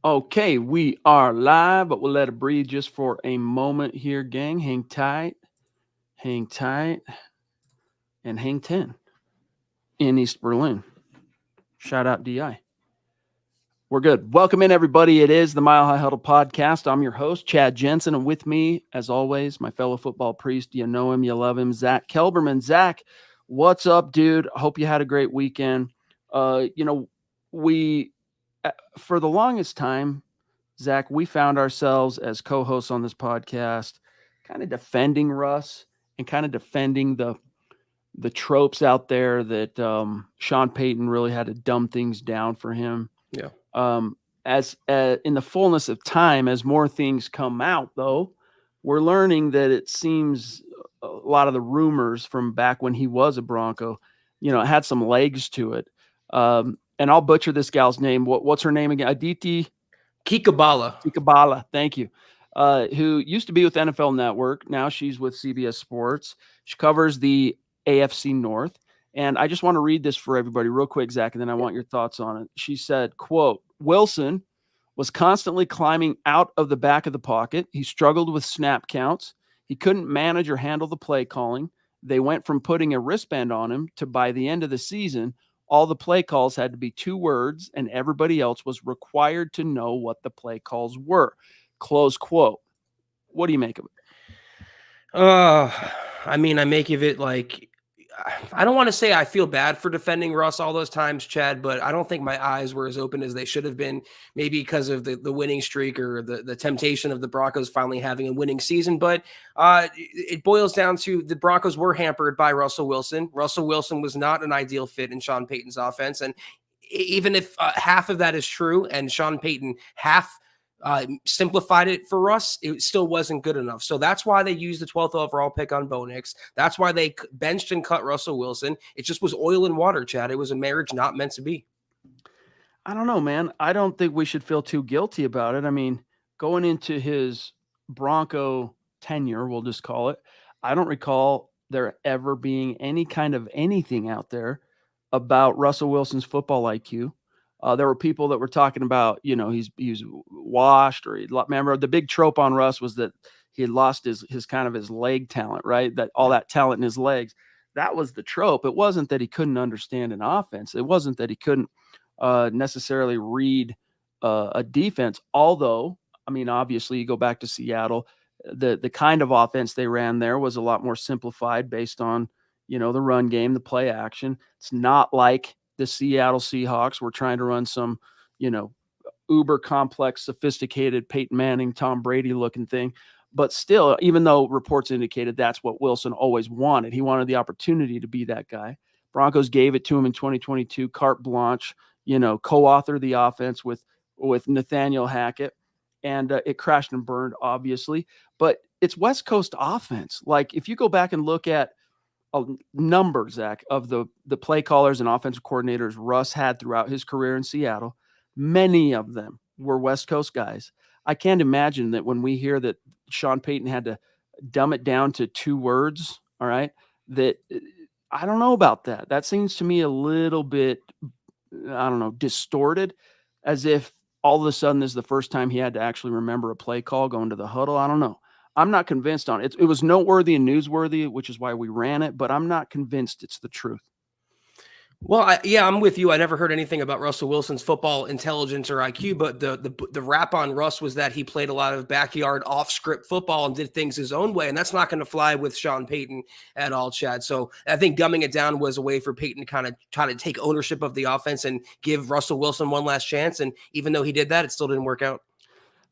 Okay, we are live, but we'll let it breathe just for a moment here, gang. Hang tight, and hang 10 in East Berlin. Shout out DI. We're good. Welcome in, everybody. It is the Mile High Huddle podcast. I'm your host, Chad Jensen, and with me, as always, my fellow football priest. You know him, you love him, Zack Kelberman. Zack, what's up, dude? I hope you had a great weekend. We for the longest time, Zack, we found ourselves as co-hosts on this podcast, kind of defending Russ and kind of defending the tropes out there that Sean Payton really had to dumb things down for him. Yeah. As in the fullness of time, as more things come out, though, we're learning that it seems a lot of the rumors from back when he was a Bronco, it had some legs to it. And I'll butcher this gal's name. What's her name again? Aditi Kikabala, thank you. Who used to be with NFL Network. Now she's with CBS Sports. She covers the AFC North. And I just want to read this for everybody real quick, Zack, and then I want your thoughts on it. She said, quote, Wilson was constantly climbing out of the back of the pocket. He struggled with snap counts. He couldn't manage or handle the play calling. They went from putting a wristband on him to by the end of the season, all the play calls had to be 2 words, and everybody else was required to know what the play calls were. Close quote. What do you make of it? I make of it like, I don't want to say I feel bad for defending Russ all those times, Chad, but I don't think my eyes were as open as they should have been, maybe because of the winning streak or the temptation of the Broncos finally having a winning season. But it boils down to the Broncos were hampered by Russell Wilson. Russell Wilson was not an ideal fit in Sean Payton's offense. And even if half of that is true and Sean Payton simplified it for us, it still wasn't good enough. So that's why they used the 12th overall pick on Bo Nix. That's why they benched and cut Russell Wilson. It just was oil and water, Chad. It was a marriage not meant to be. I don't know, man. I don't think we should feel too guilty about it. I mean, going into his Bronco tenure, we'll just call it, I don't recall there ever being any kind of anything out there about Russell Wilson's football IQ. There were people that were talking about, he's washed, or remember the big trope on Russ was that he had lost his kind of his leg talent, right? That all that talent in his legs. That was the trope. It wasn't that he couldn't understand an offense. It wasn't that he couldn't necessarily read a defense. Although, I mean, obviously, you go back to Seattle, the kind of offense they ran there was a lot more simplified based on, the run game, the play action. It's not like the Seattle Seahawks were trying to run some, uber complex, sophisticated Peyton Manning, Tom Brady looking thing. But still, even though reports indicated that's what Wilson always wanted, he wanted the opportunity to be that guy. Broncos gave it to him in 2022, carte blanche, co-author the offense with Nathaniel Hackett, and it crashed and burned, obviously. But it's West Coast offense. Like, if you go back and look at a number, Zack, of the play callers and offensive coordinators Russ had throughout his career in Seattle, many of them were West Coast guys. I can't imagine that when we hear that Sean Payton had to dumb it down to 2 words, all right, that I don't know about that. That seems to me a little bit, I don't know, distorted, as if all of a sudden this is the first time he had to actually remember a play call going to the huddle. I don't know. I'm not convinced on it. It was noteworthy and newsworthy, which is why we ran it, but I'm not convinced it's the truth. Well, I'm with you. I never heard anything about Russell Wilson's football intelligence or IQ, but the rap on Russ was that he played a lot of backyard off-script football and did things his own way, and that's not going to fly with Sean Payton at all, Chad. So I think gumming it down was a way for Payton to kind of try to take ownership of the offense and give Russell Wilson one last chance, and even though he did that, it still didn't work out.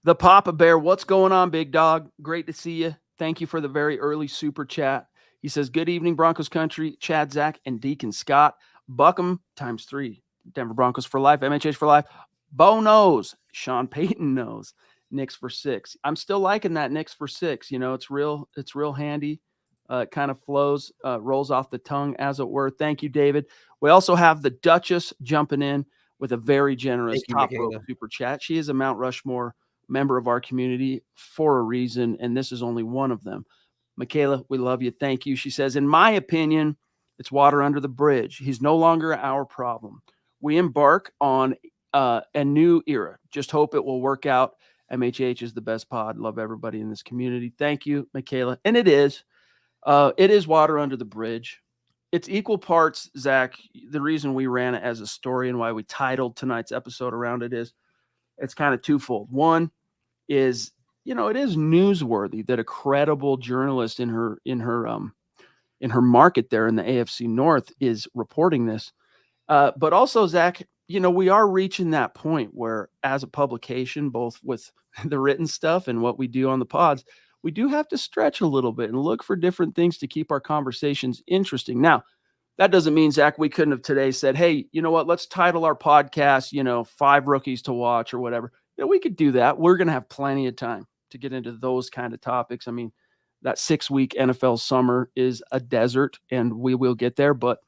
The Papa Bear, what's going on, big dog? Great to see you. Thank you for the very early super chat. He says, good evening, Broncos country, Chad, Zack, and Deacon Scott. Buckham times 3. Denver Broncos for life. MHH for life. Bo knows. Sean Payton knows. Knicks for 6. I'm still liking that Knicks for 6. It's real handy. It kind of flows, rolls off the tongue, as it were. Thank you, David. We also have the Duchess jumping in with a very generous top rope super chat. She is a Mount Rushmore member of our community for a reason, and this is only one of them. Michaela, we love you. Thank you. She says, in my opinion, it's water under the bridge. He's no longer our problem. We embark on and new era. Just hope it will work out. MHH is the best pod. Love everybody in this community. Thank you, Michaela. And it is. It is water under the bridge. It's equal parts, Zach. The reason we ran it as a story and why we titled tonight's episode around it is it's kind of twofold. One is, it is newsworthy that a credible journalist in her market there in the AFC North is reporting this. But also, Zach, we are reaching that point where, as a publication, both with the written stuff and what we do on the pods, we do have to stretch a little bit and look for different things to keep our conversations interesting. Now, that doesn't mean, Zach, we couldn't have today said, hey, you know what, let's title our podcast, 5 rookies to watch or whatever. We could do that. We're going to have plenty of time to get into those kind of topics. I mean, that 6-week NFL summer is a desert, and we will get there. But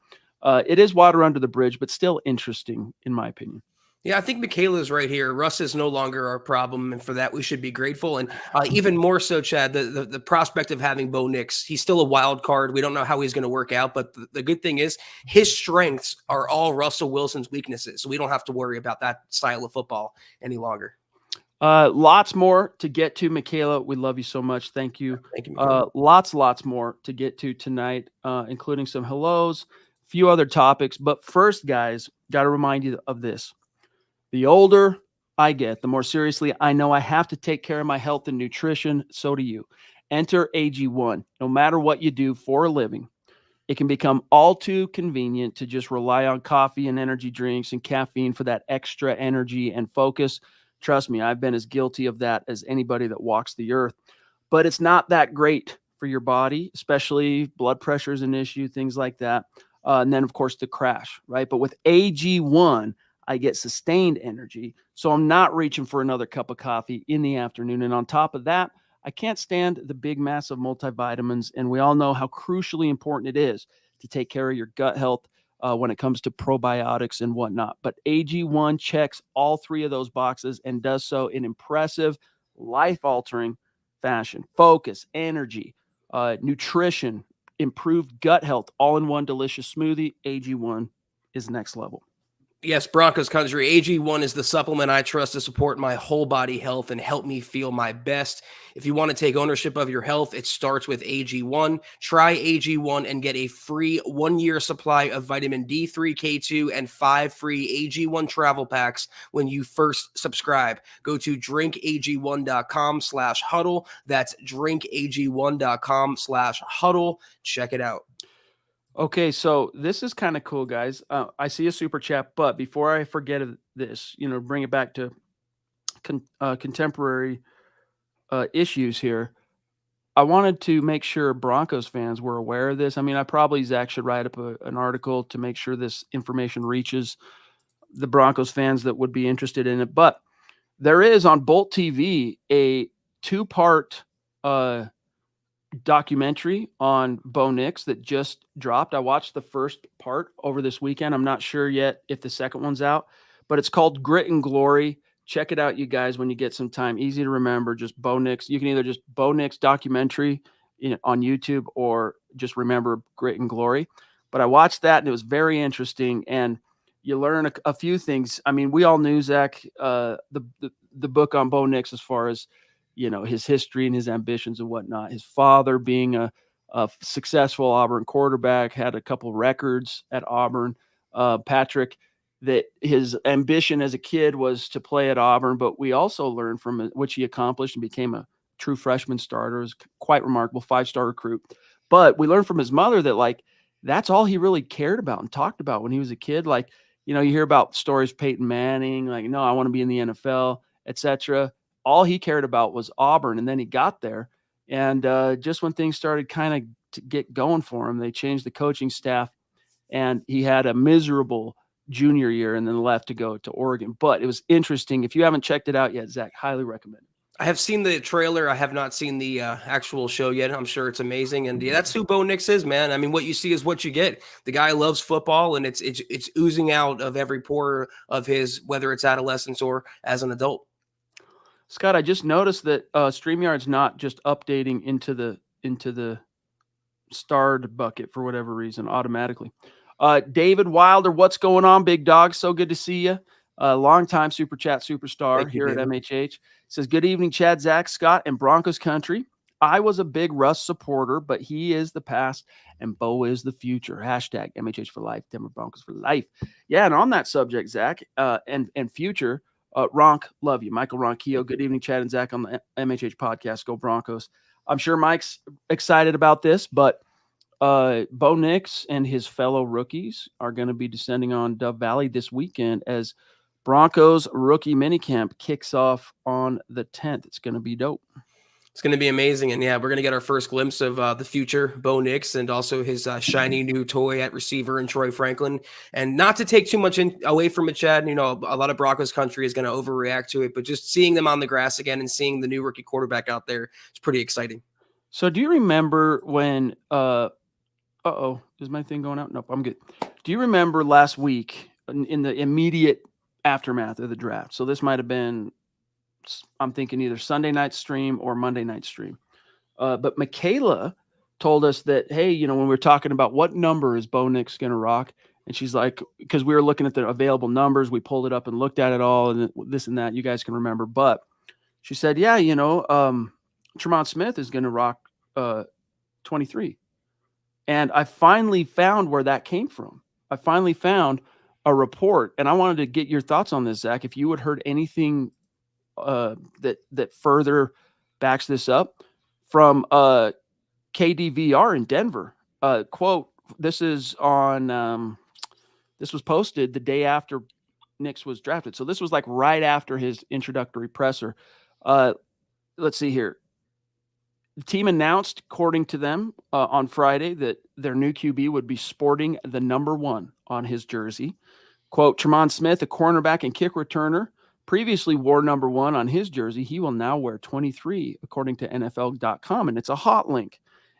it is water under the bridge, but still interesting, in my opinion. Yeah, I think Michaela's right here. Russ is no longer our problem, and for that we should be grateful. And even more so, Chad, the prospect of having Bo Nix, he's still a wild card. We don't know how he's going to work out, but the good thing is his strengths are all Russell Wilson's weaknesses, so we don't have to worry about that style of football any longer. Lots more to get to, Michaela. We love you so much. Thank you. Thank you, Michaela. Lots more to get to tonight, including some hellos, a few other topics. But first, guys, got to remind you of this. The older I get, the more seriously I know I have to take care of my health and nutrition. So do you. Enter AG1. No matter what you do for a living, it can become all too convenient to just rely on coffee and energy drinks and caffeine for that extra energy and focus. Trust me, I've been as guilty of that as anybody that walks the earth. But it's not that great for your body, especially blood pressure is an issue, things like that. And then, of course, the crash, right? But with AG1, I get sustained energy, so I'm not reaching for another cup of coffee in the afternoon. And on top of that, I can't stand the big mass of multivitamins, and we all know how crucially important it is to take care of your gut health when it comes to probiotics and whatnot. But AG1 checks all 3 of those boxes and does so in impressive, life-altering fashion. Focus, energy, nutrition, improved gut health, all in one delicious smoothie. AG1 is next level. Yes, Broncos country. AG1 is the supplement I trust to support my whole body health and help me feel my best. If you want to take ownership of your health, it starts with AG1. Try AG1 and get a free 1-year supply of vitamin D3, K2, and 5 free AG1 travel packs when you first subscribe. Go to drinkag1.com/huddle. That's drinkag1.com/huddle. Check it out. Okay, so this is kind of cool, guys. I see a super chat, but before I forget this, bring it back to contemporary issues here. I wanted to make sure Broncos fans were aware of this. I mean, Zach should write up an article to make sure this information reaches the Broncos fans that would be interested in it. But there is on Bolt TV a 2-part documentary on Bo Nix that just dropped. I watched the first part over this weekend. I'm not sure yet if the second one's out, but it's called Grit and Glory. Check it out, you guys, when you get some time. Easy to remember, just Bo Nix. You can either just Bo Nix documentary on YouTube or just remember Grit and Glory. But I watched that, and it was very interesting, and you learn a few things. I mean, we all knew, Zach, the book on Bo Nix as far as his history and his ambitions and whatnot. His father being a successful Auburn quarterback, had a couple records at Auburn. Patrick, that his ambition as a kid was to play at Auburn, but we also learned from which he accomplished and became a true freshman starter. It was quite remarkable, 5-star recruit. But we learned from his mother that that's all he really cared about and talked about when he was a kid. You hear about stories of Payton Manning, no, I want to be in the NFL, etc. All he cared about was Auburn, and then he got there. And just when things started kind of to get going for him, they changed the coaching staff, and he had a miserable junior year and then left to go to Oregon. But it was interesting. If you haven't checked it out yet, Zach, highly recommend it. I have seen the trailer. I have not seen the actual show yet. I'm sure it's amazing. And yeah, that's who Bo Nix is, man. I mean, what you see is what you get. The guy loves football, and it's oozing out of every pore of his, whether it's adolescence or as an adult. Scott, I just noticed that StreamYard's not just updating into the starred bucket for whatever reason automatically. David Wilder, what's going on, big dog? So good to see you. Longtime Super Chat superstar Thank you, here at David. MHH. Says, good evening, Chad, Zach, Scott, and Broncos country. I was a big Russ supporter, but he is the past and Bo is the future. Hashtag MHH for life, Denver Broncos for life. Yeah, and on that subject, Zach, and future, Ronk, love you. Michael Ronquillo, good evening, Chad and Zach on the MHH podcast. Go Broncos. I'm sure Mike's excited about this, but Bo Nix and his fellow rookies are going to be descending on Dove Valley this weekend as Broncos rookie minicamp kicks off on the 10th. It's going to be dope. It's going to be amazing. And yeah, we're going to get our first glimpse of the future Bo Nix and also his shiny new toy at receiver in Troy Franklin. And not to take too much away from it, Chad, a lot of Broncos country is going to overreact to it, but just seeing them on the grass again and seeing the new rookie quarterback out there, it's pretty exciting. So do you remember when, is my thing going out? Nope, I'm good. Do you remember last week in the immediate aftermath of the draft? So this might have been, I'm thinking either Sunday night stream or Monday night stream. But Michaela told us that, hey, when we were talking about what number is Bo Nix going to rock, and she's like, because we were looking at the available numbers, we pulled it up and looked at it all, and this and that. You guys can remember, but she said, yeah, Tremont Smith is going to rock 23, and I finally found where that came from. I finally found a report, and I wanted to get your thoughts on this, Zach. If you had heard anything that further backs this up from KDVR in Denver. Quote, this is on this was posted the day after Nix was drafted. So this was like right after his introductory presser. Let's see here. The team announced, according to them, on Friday that their new QB would be sporting the number 1 on his jersey. Quote, Tremont Smith, a cornerback and kick returner, previously wore number 1 on his jersey. He will now wear 23, according to NFL.com. And it's a hot link.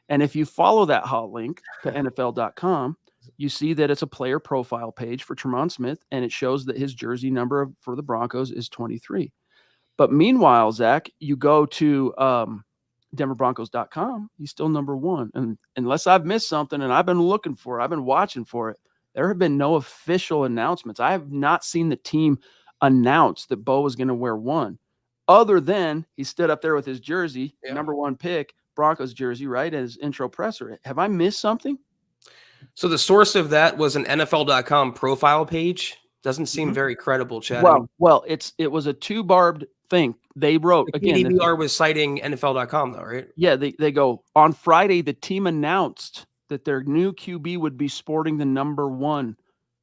And if you follow that hot link to NFL.com, you see that it's a player profile page for Tremont Smith, and it shows that his jersey number for the Broncos is 23. But meanwhile, Zach, you go to DenverBroncos.com, he's still number 1. And unless I've missed something, and I've been looking for it, I've been watching for it, there have been no official announcements. I have not seen the team announce that Bo was going to wear 1, other than he stood up there with his jersey, number 1 pick, Broncos jersey, right, as intro presser. Have I missed something? So the source of that was an NFL.com profile page. Doesn't seem very credible, Chad. Well, it was a 2-barbed thing. They wrote, again, KDVR was citing NFL.com, though, right? Yeah, they go, on Friday, the team announced that their new QB would be sporting the number 1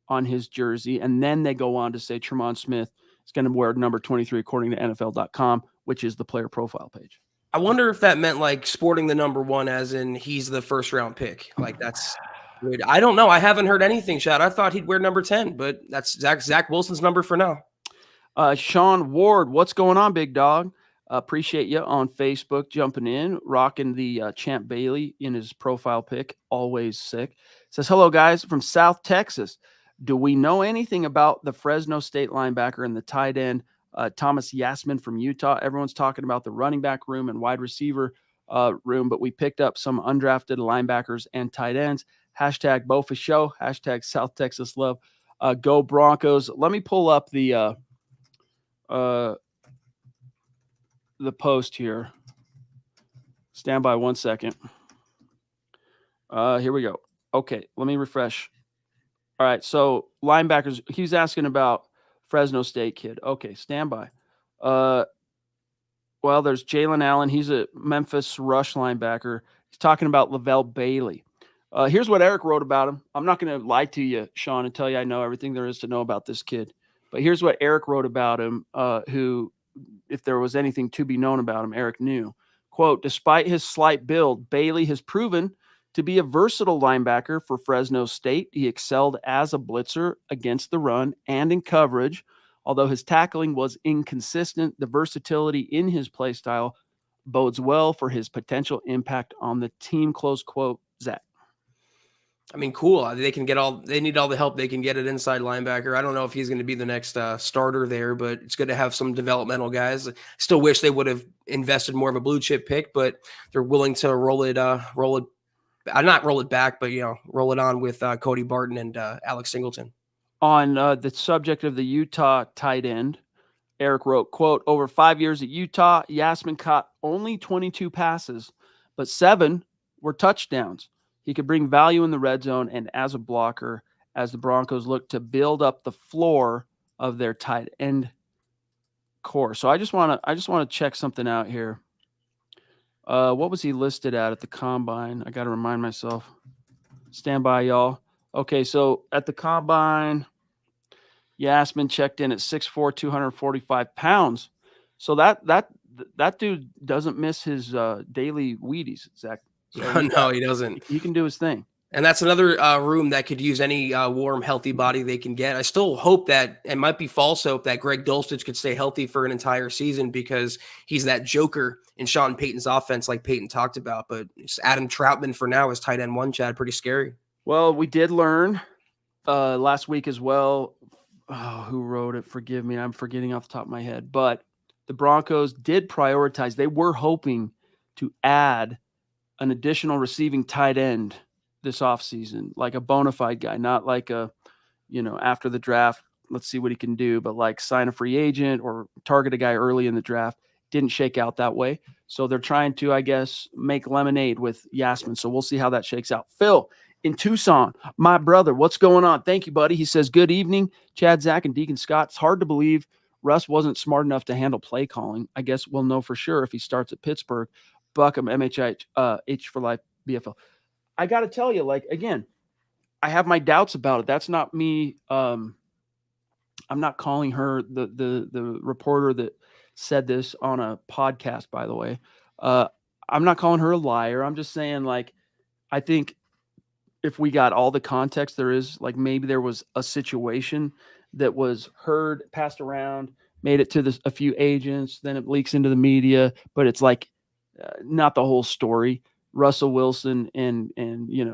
on his jersey, and then they go on to say Tremont Smith is going to wear number 23 according to NFL.com, which is the player profile page. I wonder if that meant like sporting the number 1 as in he's the first round pick. Like that's weird. I don't know. I haven't heard anything, Chad. I thought he'd wear number 10, but that's Zach Wilson's number for now. Sean Ward, what's going on, big dog? Appreciate you on Facebook jumping in, rocking the Champ Bailey in his profile pic. Always sick. Says, hello, guys, from South Texas. Do we know anything about the Fresno State linebacker and the tight end, Thomas Yasmin from Utah? Everyone's talking about the running back room and wide receiver room, but we picked up some undrafted linebackers and tight ends. Hashtag Bo for show. Hashtag South Texas love. Go Broncos. Let me pull up the post here. Stand by 1 second. Here we go. Okay, let me refresh. All right, so linebackers, he's asking about Fresno State kid. Okay, stand by. Well, there's Jalen Allen. He's a Memphis rush linebacker. He's talking about Lavelle Bailey. Here's what Eric wrote about him. I'm not going to lie to you, Sean, and tell you I know everything there is to know about this kid. But here's what Eric wrote about him, who, if there was anything to be known about him, Eric knew. Quote, despite his slight build, Bailey has proven to be a versatile linebacker for Fresno State. He excelled as a blitzer against the run and in coverage. Although his tackling was inconsistent, the versatility in his play style bodes well for his potential impact on the team, close quote, Zach. I mean, cool. They need all the help they can get at inside linebacker. I don't know if he's going to be the next starter there, but it's good to have some developmental guys. Still wish they would have invested more of a blue chip pick, but they're willing to roll it back, but roll it on with Cody Barton and Alex Singleton. On the subject of the Utah tight end, Eric wrote, quote, over 5 years at Utah, Yasmin caught only 22 passes, but 7 were touchdowns. He could bring value in the red zone and as a blocker as the Broncos look to build up the floor of their tight end core. So I just want to check something out here. What was he listed at the combine? I got to remind myself. Stand by, y'all. Okay, so at the combine, Yasmin checked in at 6'4", 245 pounds. So that dude doesn't miss his daily Wheaties, Zach. So No, he doesn't. he can do his thing. And that's another room that could use any warm, healthy body they can get. I still hope that, it might be false hope, that Greg Dulcich could stay healthy for an entire season, because he's that joker in Sean Payton's offense, like Payton talked about. But Adam Troutman for now is tight end 1, Chad. Pretty scary. Well, we did learn last week as well. Oh, who wrote it? Forgive me. I'm forgetting off the top of my head. But the Broncos did prioritize. They were hoping to add an additional receiving tight end this offseason, like a bona fide guy, not like a, after the draft, let's see what he can do, but like sign a free agent or target a guy early in the draft. Didn't shake out that way. So they're trying to, I guess, make lemonade with Yasmin. So we'll see how that shakes out. Phil in Tucson, my brother, what's going on? Thank you, buddy. He says, good evening, Chad, Zach, and Deacon Scott. It's hard to believe Russ wasn't smart enough to handle play calling. I guess we'll know for sure if he starts at Pittsburgh. Buckham, MHH, H for life, BFL. I got to tell you, like, again, I have my doubts about it. That's not me. I'm not calling her the reporter that said this on a podcast, by the way. I'm not calling her a liar. I'm just saying, like, I think if we got all the context there is, like, maybe there was a situation that was heard, passed around, made it to a few agents, then it leaks into the media, but it's like not the whole story. Russell Wilson and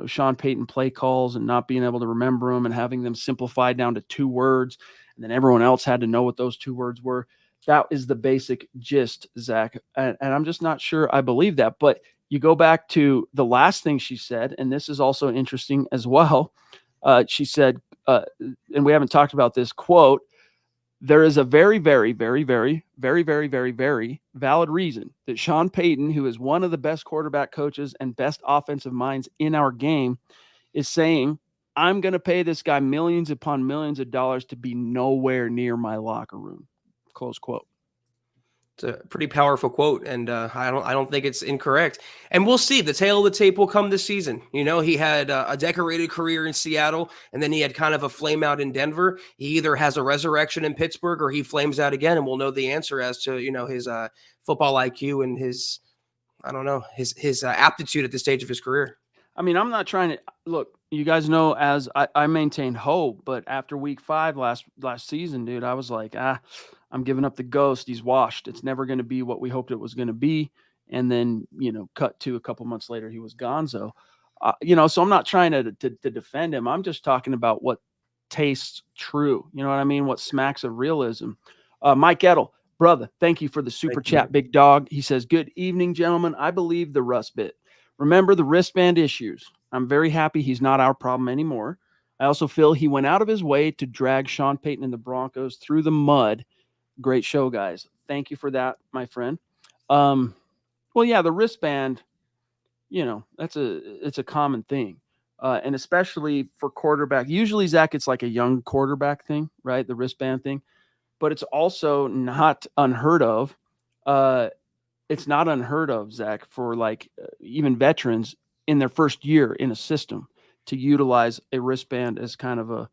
Sean Payton play calls and not being able to remember them and having them simplified down to 2 words, and then everyone else had to know what those 2 words were. That is the basic gist, Zach, and I'm just not sure I believe that. But you go back to the last thing she said, and this is also interesting as well. She said, and we haven't talked about this, quote, there is a very, very, very, very, very, very, very, very valid reason that Sean Payton, who is one of the best quarterback coaches and best offensive minds in our game, is saying, I'm going to pay this guy millions upon millions of dollars to be nowhere near my locker room. Close quote. It's a pretty powerful quote, and I don't think it's incorrect. And we'll see. The tail of the tape will come this season. He had a decorated career in Seattle, and then he had kind of a flame out in Denver. He either has a resurrection in Pittsburgh or he flames out again, and we'll know the answer as to his football IQ and his aptitude at this stage of his career. I mean, I'm not trying to look. You guys know, as I maintained hope, but after week 5 last season, dude, I was like, I'm giving up the ghost. He's washed. It's never going to be what we hoped it was going to be. And then, cut to a couple months later, he was gonzo. So I'm not trying to defend him. I'm just talking about what tastes true. You know what I mean? What smacks of realism. Mike Edel, brother, thank you for the super chat, big dog. He says, good evening, gentlemen. I believe the Russ bit. Remember the wristband issues. I'm very happy he's not our problem anymore. I also feel he went out of his way to drag Sean Payton and the Broncos through the mud. Great show, guys. Thank you for that, my friend. Well, yeah, the wristband, it's a common thing. And especially for quarterback. Usually, Zach, it's like a young quarterback thing, right? The wristband thing. But it's also not unheard of. It's not unheard of, Zach, for like even veterans in their first year in a system to utilize a wristband as kind of a,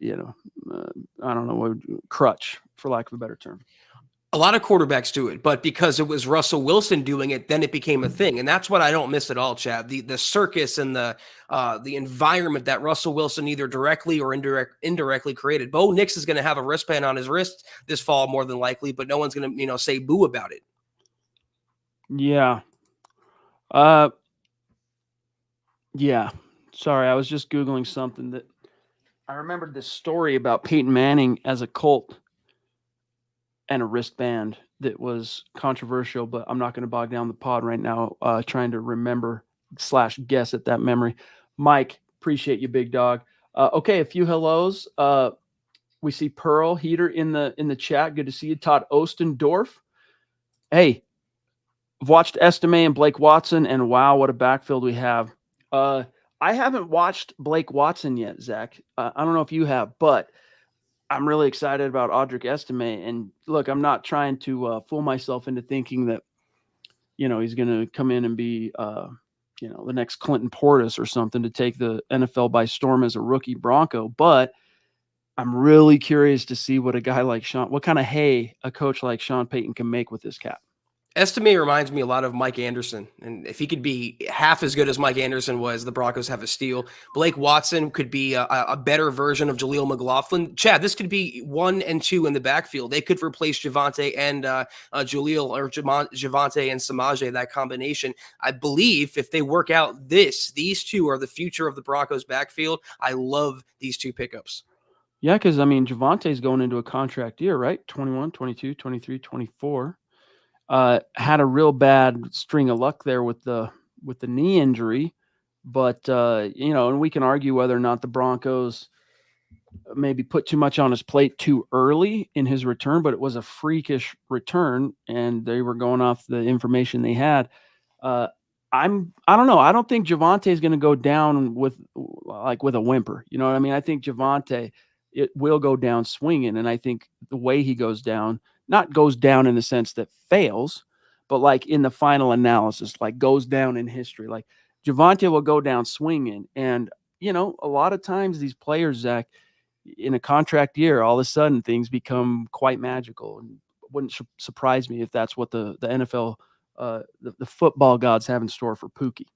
I don't know, crutch, for lack of a better term. A lot of quarterbacks do it, but because it was Russell Wilson doing it, then it became a thing. And that's what I don't miss at all, Chad. The circus and the environment that Russell Wilson either directly or indirectly created. Bo Nix is going to have a wristband on his wrist this fall, more than likely, but no one's going to, say boo about it. Yeah. Yeah. Sorry, I was just Googling something that I remembered this story about Peyton Manning as a Colt and a wristband that was controversial, but I'm not going to bog down the pod right now trying to remember / guess at that memory. Mike, appreciate you, big dog. Okay, a few hellos. We see Pearl Heater in the chat. Good to see you. Todd Ostendorf. Hey, I've watched Estime and Blake Watson, and wow, what a backfield we have. I haven't watched Blake Watson yet, Zach. I don't know if you have, but I'm really excited about Audric Estime. And look, I'm not trying to fool myself into thinking that he's going to come in and be the next Clinton Portis or something to take the NFL by storm as a rookie Bronco. But I'm really curious to see what what kind of hay a coach like Sean Payton can make with this cap. Estime reminds me a lot of Mike Anderson, and if he could be half as good as Mike Anderson was, the Broncos have a steal. Blake Watson could be a better version of Jaleel McLaughlin. Chad, this could be 1 and 2 in the backfield. They could replace Javonte and Jaleel, or Javonte and Samaje, that combination. I believe if they work out these two are the future of the Broncos backfield. I love these two pickups. Yeah, because, Javonte's going into a contract year, right? 21, 22, 23, 24. Had a real bad string of luck there with the knee injury, but and we can argue whether or not the Broncos maybe put too much on his plate too early in his return, but it was a freakish return, and they were going off the information they had. I don't know. I don't think Javonte is going to go down with a whimper. You know what I mean? I think Javonte, it will go down swinging, and I think the way he goes down, not goes down in the sense that fails, but like in the final analysis, like goes down in history. Like Javonte will go down swinging, and a lot of times these players, Zach, in a contract year, all of a sudden things become quite magical, and wouldn't surprise me if that's what the NFL. The football gods have in store for Pookie.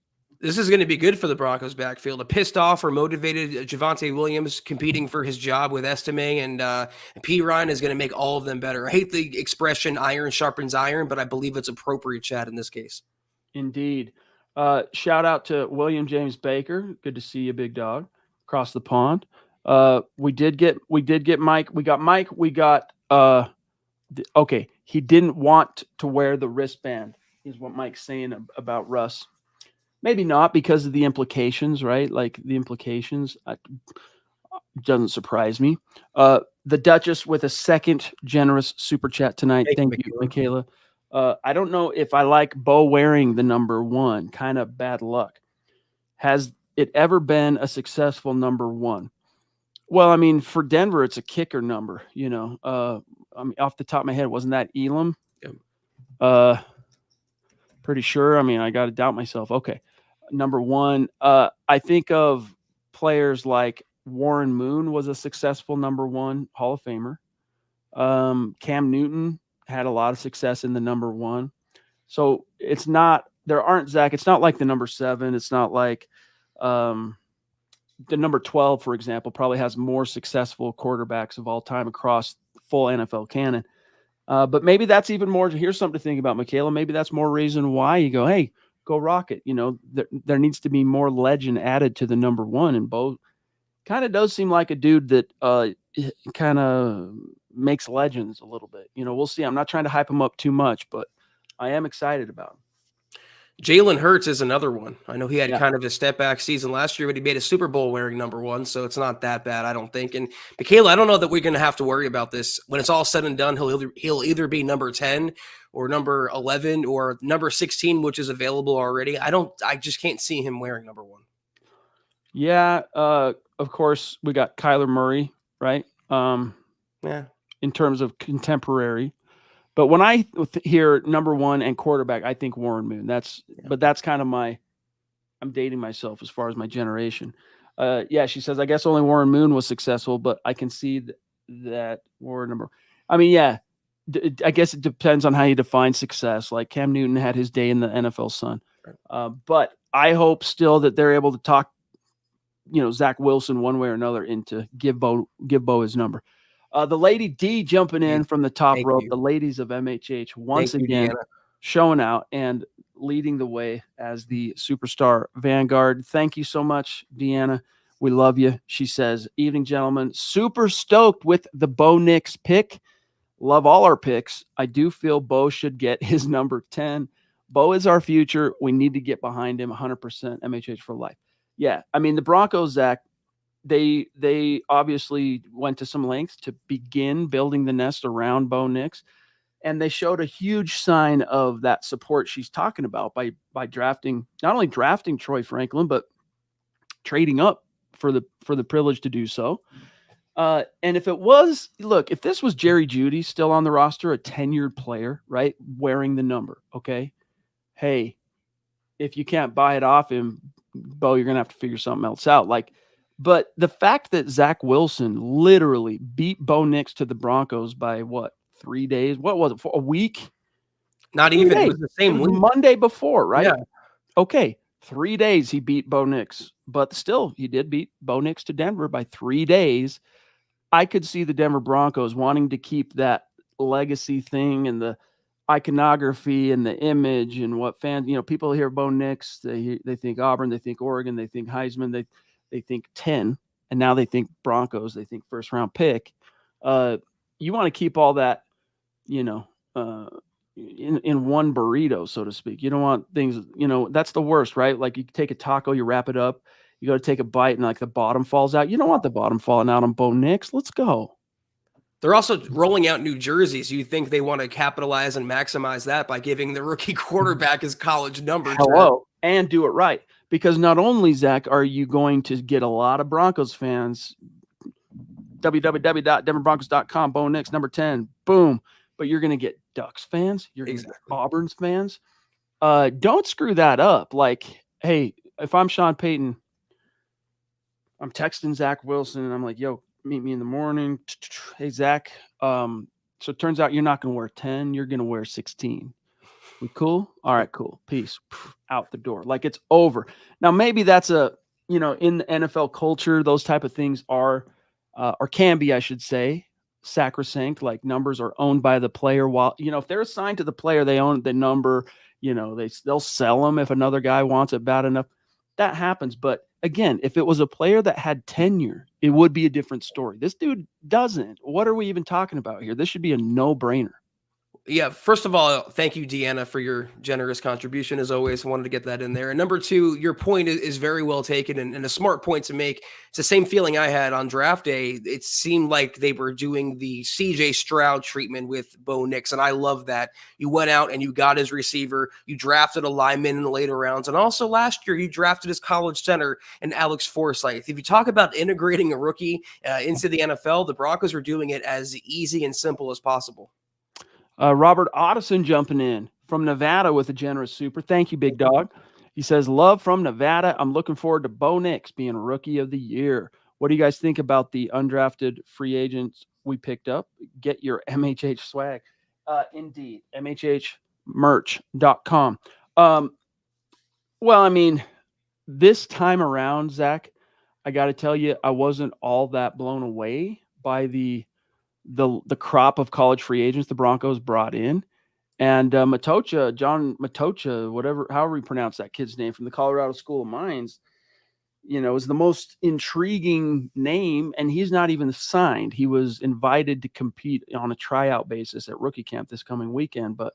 This is going to be good for the Broncos backfield. A pissed off or motivated Javonte Williams competing for his job with Estime and P. Ryan is going to make all of them better. I hate the expression iron sharpens iron, but I believe it's appropriate, Chad, in this case. Indeed. Shout out to William James Baker. Good to see you, big dog, across the pond. We did get Mike. We got Mike. We got okay. He didn't want to wear the wristband, is what Mike's saying about Russ. Maybe not because of the implications, right? Like the implications doesn't surprise me. The Duchess with a second generous super chat tonight. Thank you, Michaela. I don't know if I like Bo wearing the number 1. Kind of bad luck. Has it ever been a successful number 1? Well, for Denver, it's a kicker number. Off the top of my head, wasn't that Elam? Yep. Pretty sure. I got to doubt myself. Okay. Number 1. I think of players like Warren Moon was a successful number 1 Hall of Famer. Cam Newton had a lot of success in the number 1. So it's not like the number 7. It's not like the number 12, for example, probably has more successful quarterbacks of all time across full NFL canon. But maybe that's even more. Here's something to think about, Michaela. Maybe that's more reason why you go, hey, go Rocket. There needs to be more legend added to the number 1. And Bo kind of does seem like a dude that kind of makes legends a little bit. We'll see. I'm not trying to hype him up too much, but I am excited about him. Jalen Hurts is another one. I know he had kind of a step back season last year, but he made a Super Bowl wearing number 1, so it's not that bad, I don't think. And Michaela, I don't know that we're going to have to worry about this. When it's all said and done, he'll either be number 10 or number 11 or number 16, which is available already. I just can't see him wearing number 1. Yeah, of course, we got Kyler Murray, right? In terms of contemporary. But when I hear number 1 and quarterback, I think Warren Moon. But that's kind of I'm dating myself as far as my generation. She says, I guess only Warren Moon was successful, but I can see that Warren number. I guess it depends on how you define success. Like Cam Newton had his day in the NFL sun. But I hope still that they're able to talk, Zach Wilson one way or another into give Bo his number. The Lady D jumping in from the top rope. The ladies of MHH once again showing out and leading the way as the superstar vanguard. Thank you so much, Deanna. We love you. She says, evening, gentlemen. Super stoked with the Bo Nix pick. Love all our picks. I do feel Bo should get his number 10. Bo is our future. We need to get behind him 100%. MHH for life. Yeah, the Broncos, Zach, they obviously went to some lengths to begin building the nest around Bo Nix, and they showed a huge sign of that support she's talking about by drafting, not only drafting Troy Franklin, but trading up for the privilege to do so. And if it was, look, if this was Jerry Jeudy still on the roster, a tenured player, right, wearing the number, okay, hey, if you can't buy it off him, Bo, you're gonna have to figure something else out. Like, but the fact that Zach Wilson literally beat Bo Nix to the Broncos by what, 3 days? What was it, for a week? Not 3 even. It days. was the It same was week. Monday before, right? Yeah. Okay, 3 days he beat Bo Nix, but still he did beat Bo Nix to Denver by 3 days. I could see the Denver Broncos wanting to keep that legacy thing and the iconography and the image and what fans, people hear Bo Nix, they think Auburn, they think Oregon, they think Heisman, they think 10, and now they think Broncos, they think first round pick. You want to keep all that, you know, uh, in one burrito, so to speak. You don't want things, that's the worst, right? Like you take a taco, you wrap it up, you go to take a bite, and like the bottom falls out. You don't want the bottom falling out on Bo Nix. Let's go. They're also rolling out new jerseys. You think they want to capitalize and maximize that by giving the rookie quarterback his college number, Chad? Hello, and do it right. Because not only, Zach, are you going to get a lot of Broncos fans, www.denverbroncos.com, Bo Nix, number 10, boom. But you're going to get Ducks fans. You're going to get Auburn's fans. Don't screw that up. Like, hey, if I'm Sean Payton, I'm texting Zach Wilson, and I'm like, yo, meet me in the morning. Hey, Zach. So it turns out you're not going to wear 10. You're going to wear 16. We cool? All right, cool. Peace. Out the door. Like it's over. Now, maybe that's in the NFL culture, those type of things are, or can be, I should say, sacrosanct. Like numbers are owned by the player. While, if they're assigned to the player, they own the number, they'll sell them if another guy wants it bad enough. That happens. But again, if it was a player that had tenure, it would be a different story. This dude doesn't. What are we even talking about here? This should be a no-brainer. Yeah, first of all, thank you, Deanna, for your generous contribution. As always, I wanted to get that in there. And number two, your point is very well taken and a smart point to make. It's the same feeling I had on draft day. It seemed like they were doing the CJ Stroud treatment with Bo Nix, and I love that. You went out and you got his receiver. You drafted a lineman in the later rounds. And also last year, you drafted his college center and Alex Forsyth. If you talk about integrating a rookie into the NFL, the Broncos are doing it as easy and simple as possible. Robert Otteson jumping in from Nevada with a generous super. Thank you, big dog. He says, love from Nevada. I'm looking forward to Bo Nix being Rookie of the Year. What do you guys think about the undrafted free agents we picked up? Get your MHH swag. Indeed, MHHmerch.com. Well, I mean, this time around, Zach, I got to tell you, I wasn't all that blown away by the crop of college free agents the Broncos brought in. And John Matocha, however you pronounce that kid's name, from the Colorado School of Mines, is the most intriguing name, and he's not even signed. He was invited to compete on a tryout basis at rookie camp this coming weekend. But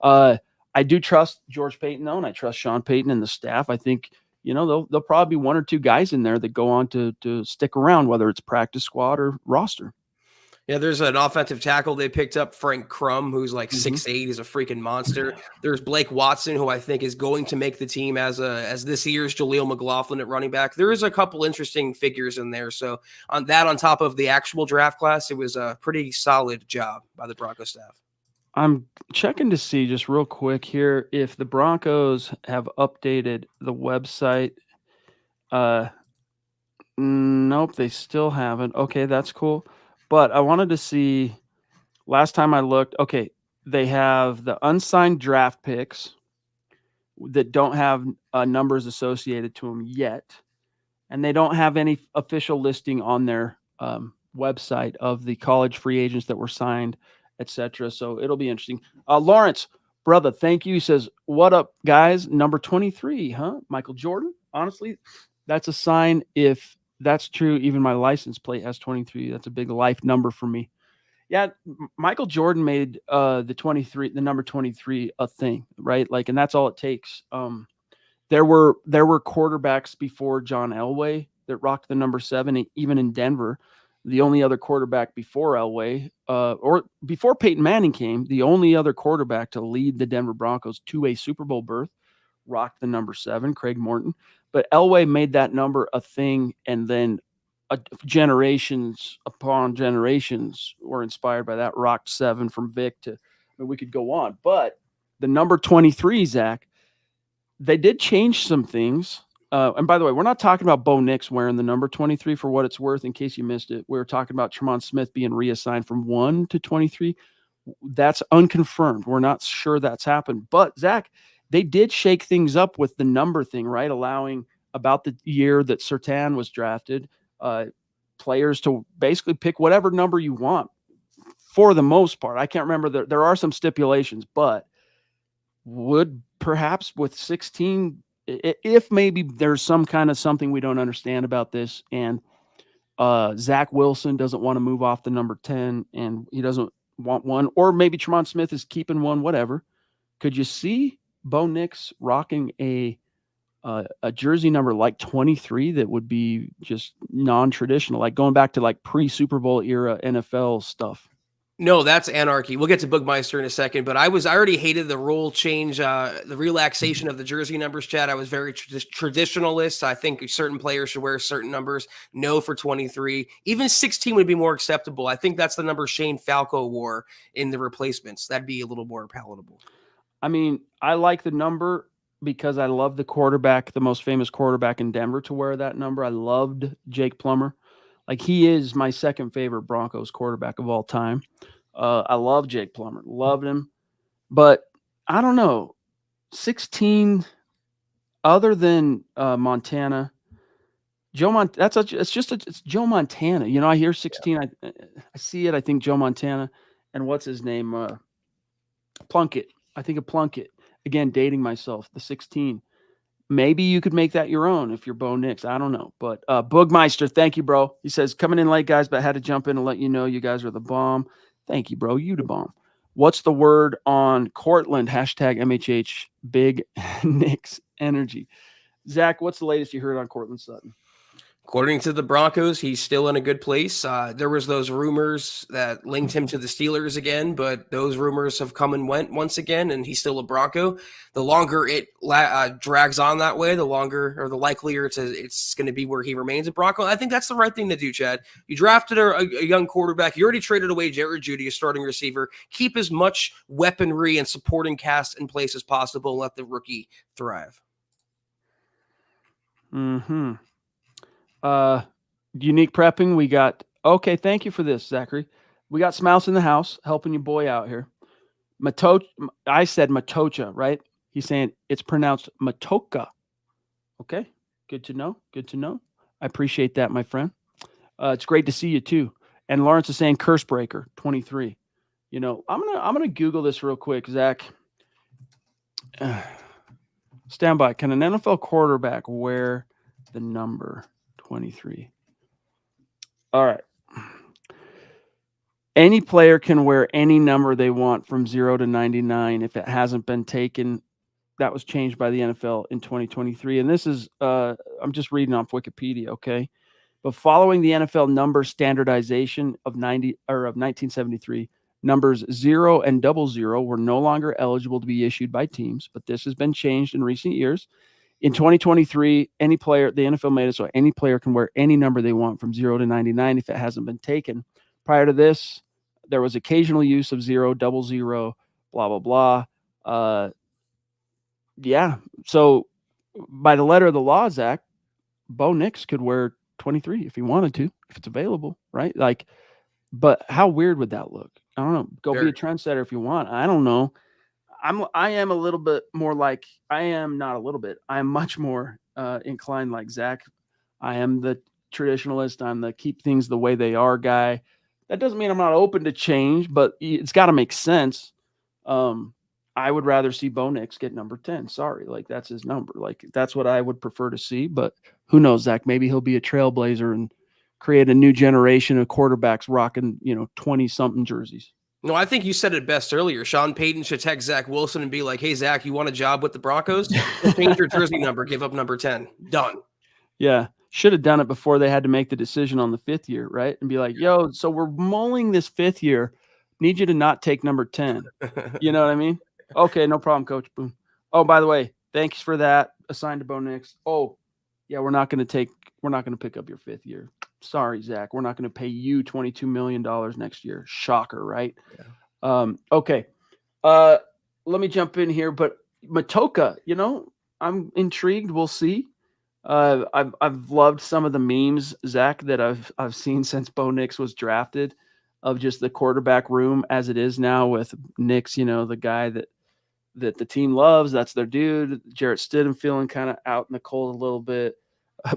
I do trust George Payton, though, and I trust Sean Payton and the staff. I think, there'll probably be one or two guys in there that go on to stick around, whether it's practice squad or roster. Yeah, there's an offensive tackle they picked up, Frank Crum, who's like 6'8", is a freaking monster. There's Blake Watson, who I think is going to make the team as this year's Jaleel McLaughlin at running back. There is a couple interesting figures in there. So on top of the actual draft class, it was a pretty solid job by the Broncos staff. I'm checking to see just real quick here if the Broncos have updated the website. Nope, they still haven't. Okay, that's cool. But I wanted to see, last time I looked, okay, they have the unsigned draft picks that don't have numbers associated to them yet. And they don't have any official listing on their website of the college free agents that were signed, etc. So it'll be interesting. Lawrence, brother, thank you. He says, what up, guys? Number 23, huh? Michael Jordan? Honestly, that's a sign. If that's true, even my license plate has 23. That's a big life number for me. Yeah, Michael Jordan made the number 23 a thing, right? Like, and that's all it takes. There were quarterbacks before John Elway that rocked the number 7, even in Denver. The only other quarterback before Elway, or before Peyton Manning came, the only other quarterback to lead the Denver Broncos to a Super Bowl berth, rocked the number 7, Craig Morton. But Elway made that number a thing, and then generations upon generations were inspired by that. Rocked 7 from Vic to, I mean, we could go on. But the number 23, Zach, they did change some things. And by the way, we're not talking about Bo Nix wearing the number 23 for what it's worth. In case you missed it, we were talking about Tremont Smith being reassigned from 1 to 23. That's unconfirmed. We're not sure that's happened. But, Zach, they did shake things up with the number thing, right? Allowing about the year that Surtain was drafted, players to basically pick whatever number you want for the most part. I can't remember. There are some stipulations, but would perhaps with 16, if maybe there's some kind of something we don't understand about this, and Zach Wilson doesn't want to move off the number 10 and he doesn't want 1, or maybe Tremont Smith is keeping 1, whatever. Could you see Bo Nix rocking a jersey number like 23 that would be just non-traditional, like going back to like pre-Super Bowl era NFL stuff? No, that's anarchy. We'll get to Boogmeister in a second, but I already hated the rule change, the relaxation of the jersey numbers, Chad. I was very traditionalist. I think certain players should wear certain numbers. No for 23. Even 16 would be more acceptable. I think that's the number Shane Falco wore in the replacements. That'd be a little more palatable. I mean, I like the number because I love the quarterback, the most famous quarterback in Denver, to wear that number. I loved Jake Plummer. Like, he is my second favorite Broncos quarterback of all time. I love Jake Plummer. Loved him. But I don't know. 16, other than Montana, it's Joe Montana. You know, I hear 16. I see it. I think Joe Montana. And what's his name? Plunkett. I think of Plunkett. Again, dating myself. The 16. Maybe you could make that your own if you're Bo Nix. I don't know. But Boogmeister, thank you, bro. He says, coming in late, guys, but had to jump in and let you know you guys are the bomb. Thank you, bro. You the bomb. What's the word on Cortland? Hashtag MHH. Big Nix energy. Zach, what's the latest you heard on Cortland Sutton? According to the Broncos, he's still in a good place. There was those rumors that linked him to the Steelers again, but those rumors have come and went once again, and he's still a Bronco. The longer it drags on that way, the longer or the likelier it's going to be where he remains a Bronco. I think that's the right thing to do, Chad. You drafted a young quarterback. You already traded away Jared Jeudy, a starting receiver. Keep as much weaponry and supporting cast in place as possible and let the rookie thrive. Mm-hmm. Unique prepping. We got, okay. Thank you for this, Zachary. We got Smouse in the house helping your boy out here. I said Matocha, right? He's saying it's pronounced Matoka. Okay. Good to know. Good to know. I appreciate that, my friend. It's great to see you too. And Lawrence is saying curse breaker 23. You know, I'm going to Google this real quick, Zach. Stand by. Can an NFL quarterback wear the number 23? All right. Any player can wear any number they want from 0 to 99 if it hasn't been taken. That was changed by the NFL in 2023. And this is, I'm just reading off Wikipedia, okay? But following the NFL number standardization of 1973, numbers 0 and 00 were no longer eligible to be issued by teams, but this has been changed in recent years. In 2023, any player, the NFL made it so any player can wear any number they want from 0 to 99 if it hasn't been taken. Prior to this, there was occasional use of 0, 00, blah, blah, blah. Yeah. So by the letter of the law, Zach, Bo Nix could wear 23 if he wanted to, if it's available, right? Like, but how weird would that look? I don't know. Go be a trendsetter if you want. I don't know. I am a little bit more like, I am not a little bit. I am much more inclined like Zach. I am the traditionalist. I'm the keep things the way they are guy. That doesn't mean I'm not open to change, but it's got to make sense. I would rather see Bo Nix get number 10. Sorry. Like, that's his number. Like, that's what I would prefer to see, but who knows, Zach? Maybe he'll be a trailblazer and create a new generation of quarterbacks rocking, 20-something jerseys. No, I think you said it best earlier. Sean Payton should text Zach Wilson and be like, hey, Zach, you want a job with the Broncos? Change your jersey number. Give up number 10. Done. Yeah. Should have done it before they had to make the decision on the 5th year, right? And be like, "Yo, so we're mulling this 5th year. Need you to not take number 10." You know what I mean? "Okay, no problem, coach." Boom. "Oh, by the way, thanks for that. Assigned to Bo Nix. Oh, yeah, we're not gonna pick up your 5th year. Sorry, Zach. We're not gonna pay you $22 million next year." Shocker, right? Yeah. Okay. Uh, Let me jump in here, but Matoka, I'm intrigued. We'll see. I've loved some of the memes, Zach, that I've seen since Bo Nix was drafted, of just the quarterback room as it is now with Nix, the guy that the team loves. That's their dude. Jarrett Stidham feeling kind of out in the cold a little bit.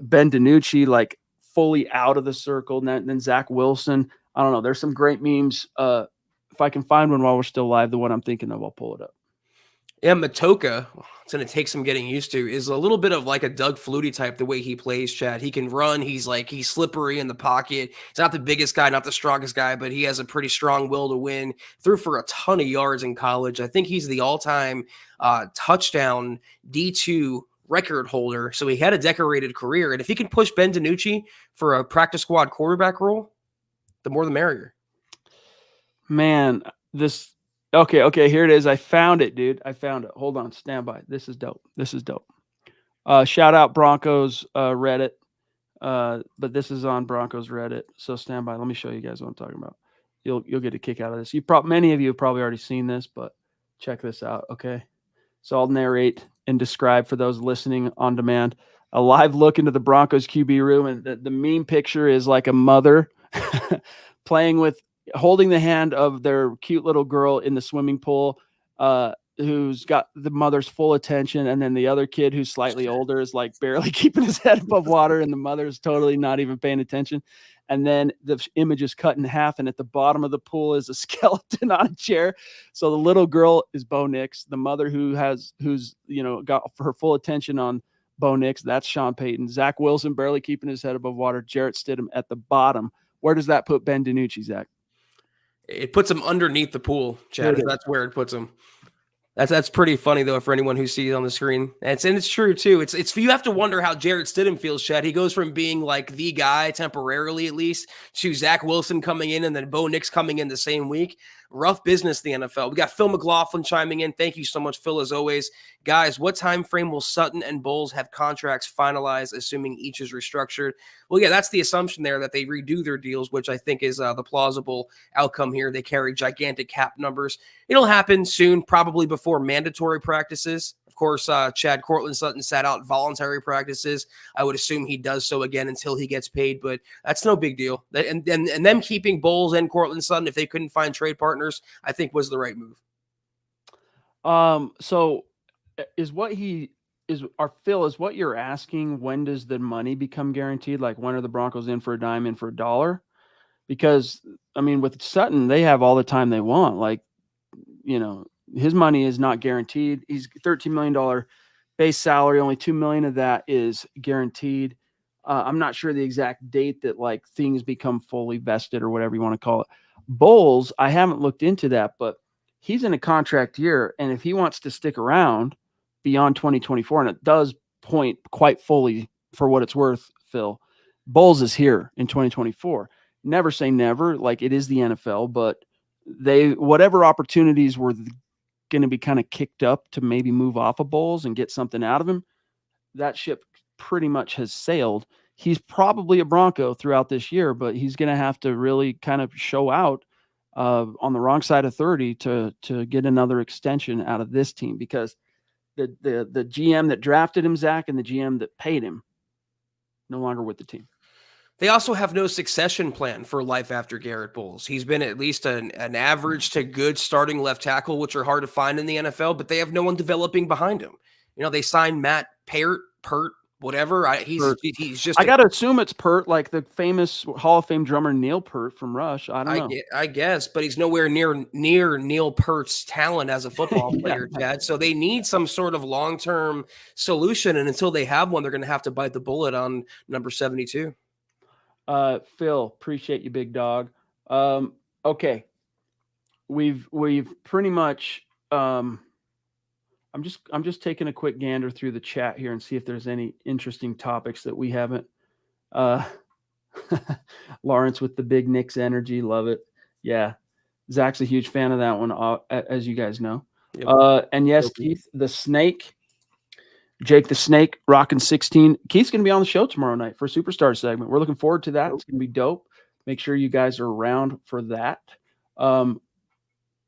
Ben DiNucci like fully out of the circle. And then Zach Wilson. I don't know. There's some great memes. If I can find one while we're still live, the one I'm thinking of, I'll pull it up. Yeah, Matoka, it's going to take some getting used to, is a little bit of like a Doug Flutie type, the way he plays, Chad. He can run. He's slippery in the pocket. He's not the biggest guy, not the strongest guy, but he has a pretty strong will to win. Threw for a ton of yards in college. I think he's the all-time touchdown D2 record holder. So he had a decorated career. And if he can push Ben DiNucci for a practice squad quarterback role, the more the merrier. Man, okay, here it is. I found it, dude. I found it. Hold on, stand by. This is dope. Shout out Broncos Reddit. But this is on Broncos Reddit. So stand by. Let me show you guys what I'm talking about. You'll get a kick out of this. Many of you have probably already seen this, but check this out, okay? So I'll narrate and describe for those listening on demand. A live look into the Broncos QB room, and the meme picture is like a mother holding the hand of their cute little girl in the swimming pool, who's got the mother's full attention, and then the other kid who's slightly older is like barely keeping his head above water, and the mother's totally not even paying attention. And then the image is cut in half, and at the bottom of the pool is a skeleton on a chair. So the little girl is Bo Nix. The mother who's got her full attention on Bo Nix, that's Sean Payton. Zach Wilson barely keeping his head above water. Jarrett Stidham at the bottom. Where does that put Ben DiNucci, Zach? It puts him underneath the pool, Chad. That's where it puts him. That's pretty funny though for anyone who sees it on the screen. And it's true too. It's you have to wonder how Jarrett Stidham feels, Chad. He goes from being like the guy temporarily at least to Zach Wilson coming in and then Bo Nix coming in the same week. Rough business, the NFL. We got Phil McLaughlin chiming in. Thank you so much, Phil, as always. Guys, what time frame will Sutton and Bolles have contracts finalized, assuming each is restructured? Well, yeah, that's the assumption there, that they redo their deals, which I think is the plausible outcome here. They carry gigantic cap numbers. It'll happen soon, probably before mandatory practices. Of course, Chad Cortland Sutton sat out voluntary practices. I would assume he does so again until he gets paid, but that's no big deal. And them keeping Bolles and Cortland Sutton, if they couldn't find trade partners, I think was the right move. So is what you're asking, when does the money become guaranteed? Like, when are the Broncos in for a dime, in for a dollar? Because, I mean, with Sutton, they have all the time they want. Like, his money is not guaranteed. He's $13 million base salary. Only $2 million of that is guaranteed. I'm not sure the exact date that like things become fully vested or whatever you want to call it. Bolles, I haven't looked into that, but he's in a contract year. And if he wants to stick around beyond 2024, and it does point quite fully for what it's worth, Phil, Bolles is here in 2024. Never say never. Like, it is the NFL, but whatever opportunities were going to be kind of kicked up to maybe move off of Bolles and get something out of him, that ship pretty much has sailed. He's probably a Bronco throughout this year, but he's going to have to really kind of show out on the wrong side of 30 to get another extension out of this team, because the GM that drafted him, Zach, and the GM that paid him, no longer with the team. They also have no succession plan for life after Garrett Bolles. He's been at least an average to good starting left tackle, which are hard to find in the NFL, but they have no one developing behind him. They signed Matt Pert, whatever. He's just. I gotta assume it's Pert, like the famous Hall of Fame drummer Neil Peart from Rush. I don't know. I guess, but he's nowhere near Neil Peart's talent as a football player, Chad. So they need some sort of long-term solution, and until they have one, they're going to have to bite the bullet on number 72. Phil, appreciate you, big dog. Okay, we've pretty much. I'm just taking a quick gander through the chat here and see if there's any interesting topics that we haven't Uh, Lawrence with the big Knicks energy. Love it. Yeah. Zach's a huge fan of that one, as you guys know. Yep. And yes, Guilty. Keith the Snake, Jake the Snake, rocking 16. Keith's going to be on the show tomorrow night for a Superstar segment. We're looking forward to that. Nope. It's going to be dope. Make sure you guys are around for that. Um,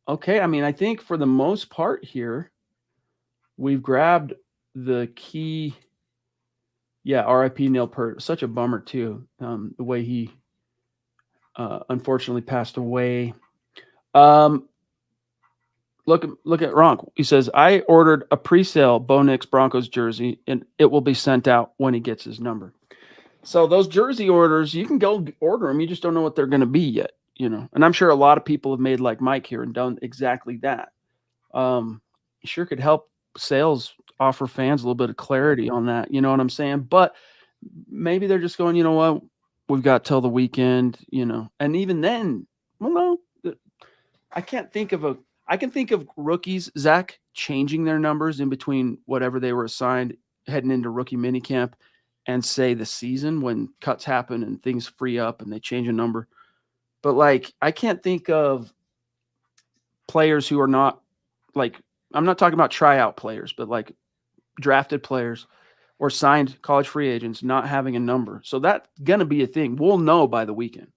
okay. I mean, I think for the most part here, we've grabbed the key. Yeah, R.I.P. Neil Peart. Such a bummer too. The way he unfortunately passed away. Look at Ronk. He says, I ordered a pre-sale Bo Nix Broncos jersey, and it will be sent out when he gets his number. So those jersey orders, you can go order them. You just don't know what they're going to be yet, you know. And I'm sure a lot of people have made like Mike here and done exactly that. Sure could help sales offer fans a little bit of clarity on that. You know what I'm saying? But maybe they're just going, you know what, we've got till the weekend, you know. And even then, well, no, I can't think of a. I can think of rookies, Zach, changing their numbers in between whatever they were assigned heading into rookie minicamp and say the season when cuts happen and things free up and they change a number. But like, I can't think of players who are not like, I'm not talking about tryout players, but like drafted players or signed college free agents not having a number. So that's going to be a thing. We'll know by the weekend.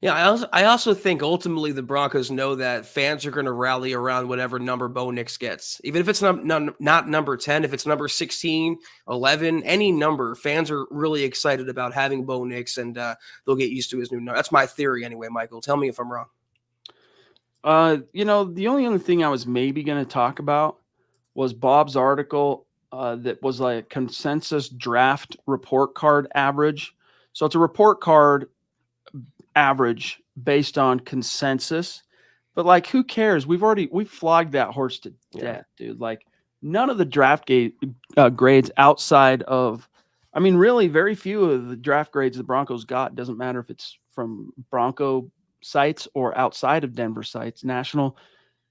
Yeah, I also think ultimately the Broncos know that fans are going to rally around whatever number Bo Nix gets. Even if it's not number 10, if it's number 16, 11, any number, fans are really excited about having Bo Nix, and they'll get used to his new number. That's my theory anyway, Michael. Tell me if I'm wrong. You know, the only other thing I was maybe going to talk about was Bob's article that was like a consensus draft report card average. So it's a report card average based on consensus, but like, who cares? We've flogged that horse to death, dude. Like, none of the draft grades outside of, I mean, really, very few of the draft grades the Broncos got. Doesn't matter if it's from Bronco sites or outside of Denver sites, national.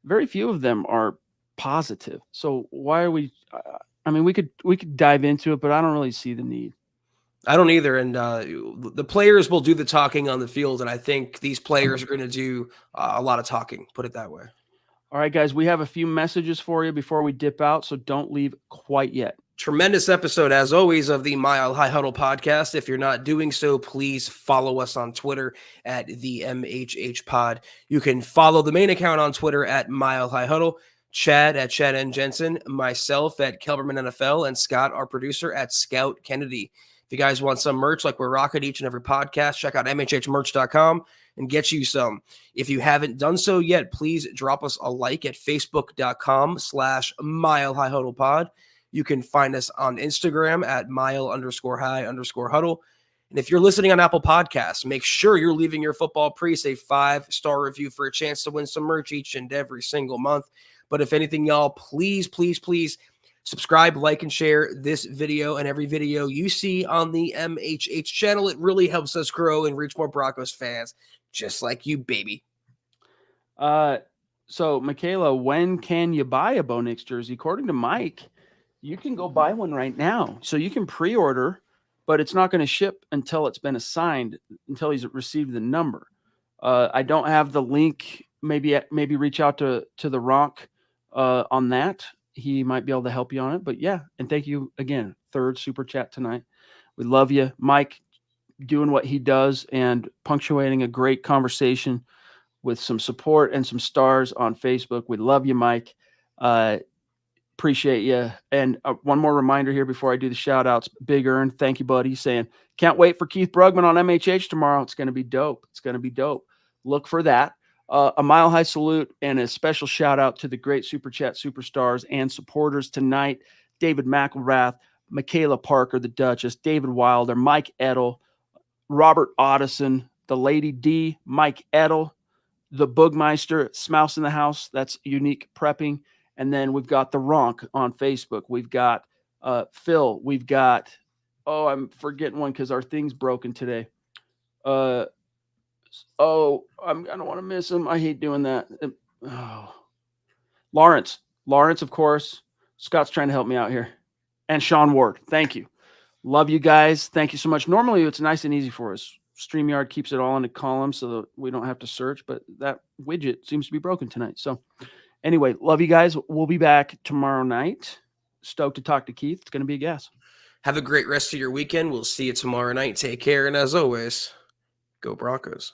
Very few of them are positive. So why are we? I mean, we could dive into it, but I don't really see the need. I don't either, and the players will do the talking on the field, and I think these players are going to do a lot of talking. Put it that way. All right, guys, we have a few messages for you before we dip out, so don't leave quite yet. Tremendous episode, as always, of the Mile High Huddle podcast. If you're not doing so, please follow us on Twitter at the MHH Pod. You can follow the main account on Twitter at Mile High Huddle, Chad at Chad and Jensen, myself at Kelberman NFL, and Scott, our producer, at Scout Kennedy. If you guys want some merch like we're rocking each and every podcast, check out mhhmerch.com and get you some. If you haven't done so yet, please drop us a like at facebook.com/Mile High Huddle Pod. You can find us on Instagram at mile_high_huddle. And if you're listening on Apple Podcasts, make sure you're leaving your Football Priest a 5-star review for a chance to win some merch each and every single month. But if anything, y'all, please subscribe, like, and share this video and every video you see on the MHH channel. It really helps us grow and reach more Broncos fans, just like you, baby. So, Michaela, when can you buy a Bo Nix jersey? According to Mike, you can go buy one right now. So you can pre-order, but it's not going to ship until it's been assigned, until he's received the number. I don't have the link. Maybe reach out to the Rock on that. He might be able to help you on it. But yeah, and thank you again. Third super chat tonight. We love you, Mike, doing what he does and punctuating a great conversation with some support and some stars on Facebook. We love you, Mike. Appreciate you. And one more reminder here before I do the shout outs. Big Earn, thank you, buddy. Saying, can't wait for Keith Brugman on MHH tomorrow. It's going to be dope. Look for that. A mile high salute and a special shout out to the great Super Chat superstars and supporters tonight. David McElrath, Michaela Parker, the Duchess, David Wilder, Mike Edel, Robert Otteson, the Lady D, Mike Edel, the Boogmeister, Smouse in the House. That's Unique Prepping. And then we've got the Ronk on Facebook. We've got Phil. We've got, I'm forgetting one because our thing's broken today. I don't want to miss him. I hate doing that. Lawrence, of course. Scott's trying to help me out here. And Sean Ward. Thank you. Love you guys. Thank you so much. Normally, it's nice and easy for us. StreamYard keeps it all in a column so that we don't have to search, but that widget seems to be broken tonight. So, anyway, love you guys. We'll be back tomorrow night. Stoked to talk to Keith. It's going to be a gas. Have a great rest of your weekend. We'll see you tomorrow night. Take care. And as always, go Broncos.